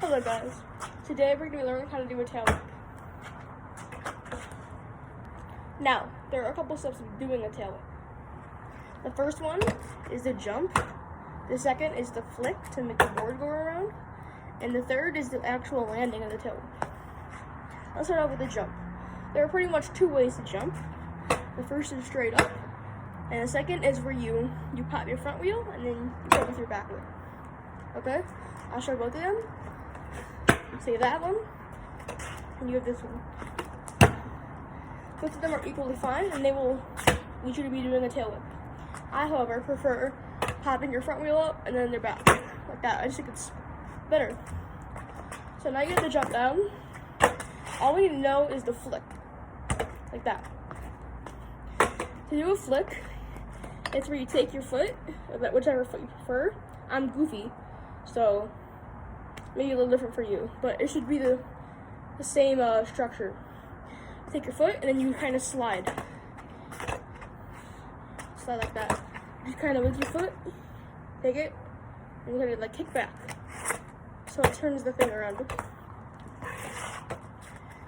Hello guys, today we're going to be learning how to do a tailwhip. Now, there are a couple steps of doing a tailwhip. The first one is the jump, the second is the flick to make the board go around, and the third is the actual landing of the tailwhip. Let's start off with the jump. There are pretty much two ways to jump. The first is straight up, and the second is where you pop your front wheel and then you go with your back wheel. Okay? I'll show both of them. So you have that one, and you have this one. Both of them are equally fine, and they will need you to be doing a tailwhip. I, however, prefer popping your front wheel up and then their back, like that. I just think it's better. So now you have to jump down. All we need to know is the flick, like that. To do a flick, it's where you take your foot, whichever foot you prefer. I'm goofy, so maybe a little different for you, but it should be the same structure. Take your foot and then you kind of slide like that. Just kind of with your foot, take it, and you're gonna like kick back, so it turns the thing around.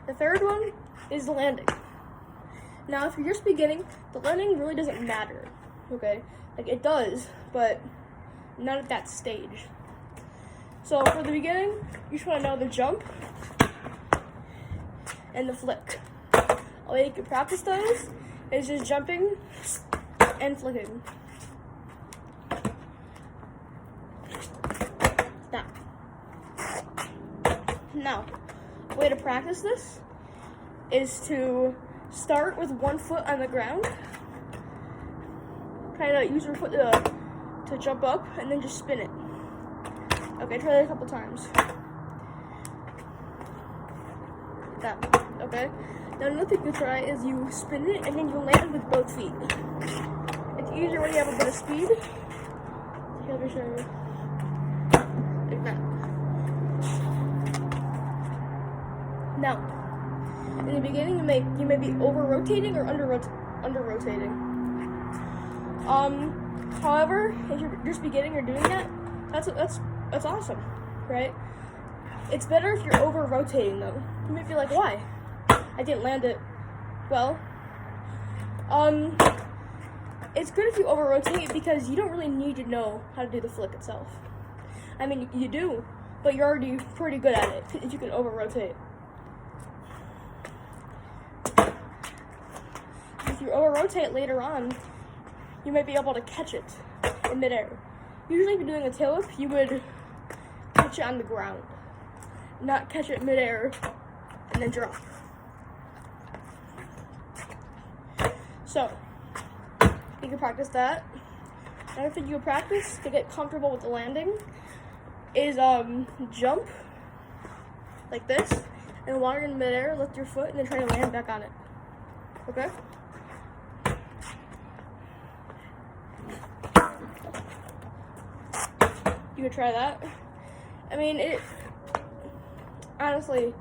The third one is the landing. Now, if you're just beginning, the landing really doesn't matter. Okay, like it does, but not at that stage. So for the beginning, you just want to know the jump and the flick. All you can practice those is just jumping and flicking. Now, the way to practice this is to start with one foot on the ground. Kind of use your foot to jump up and then just spin it. Okay, try that a couple times. Like that, okay? Now another thing to try is you spin it and then you land with both feet. It's easier when you have a bit of speed. Here, let me show you. Like that. Now, in the beginning you may be over rotating or under rotating. However, if you're just beginning or doing that, that's awesome, right? It's better if you're over rotating though. You might be like, why? I didn't land it. Well, it's good if you over rotate because you don't really need to know how to do the flick itself. I mean, you do, but you're already pretty good at it if you can over rotate. If you over rotate later on, you might be able to catch it in midair. Usually if you're doing a tailwhip, you would catch it on the ground, not catch it midair and then drop. So, you can practice that. Another thing you can practice to get comfortable with the landing is jump like this, and while you're in midair, lift your foot and then try to land back on it. Okay? You could try that. I mean, honestly,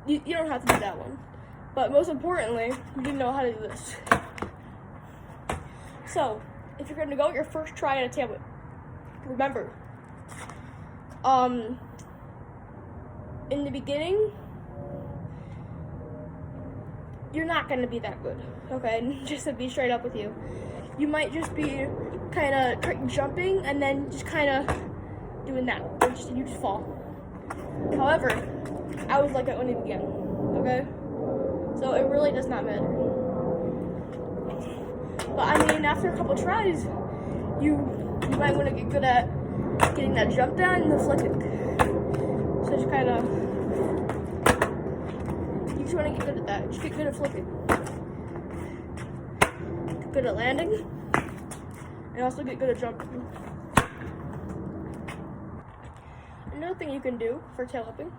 you don't have to do that one. But most importantly, you need to know how to do this. So, if you're going to go your first try at a tailwhip, remember, in the beginning, you're not going to be that good, okay? Just to be straight up with you. You might just be kind of jumping and then just kind of doing that. You just fall. However, I was like that when I began, okay? So it really does not matter. But I mean, after a couple tries, you might want to get good at getting that jump down and the flicking. So just kind of, you just want to get good at that. Just get good at flicking. Get good at landing, and also get good at jumping. Another thing you can do for tailwhipping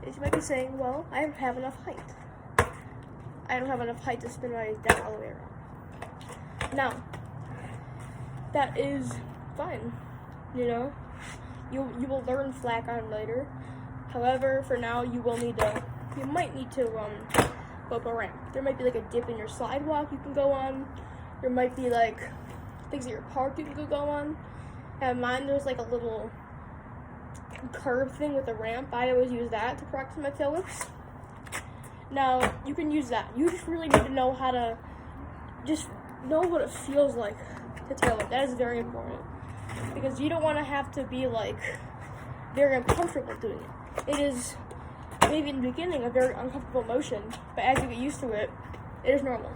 is you might be saying, well, I don't have enough height. I don't have enough height to spin my down all the way around. Now, that is fine, you know. You will learn flat ground later. However, for now, you might need to go up a ramp. There might be like a dip in your sidewalk you can go on. There might be like things at your park you can go on. At mine, there's like a little curve thing with a ramp. I always use that to practice my tail whips. Now, you can use that. You just really need to know how to just know what it feels like to tail whip. That is very important. Because you don't want to have to be like very uncomfortable doing it. It is maybe in the beginning a very uncomfortable motion, but as you get used to it, it is normal.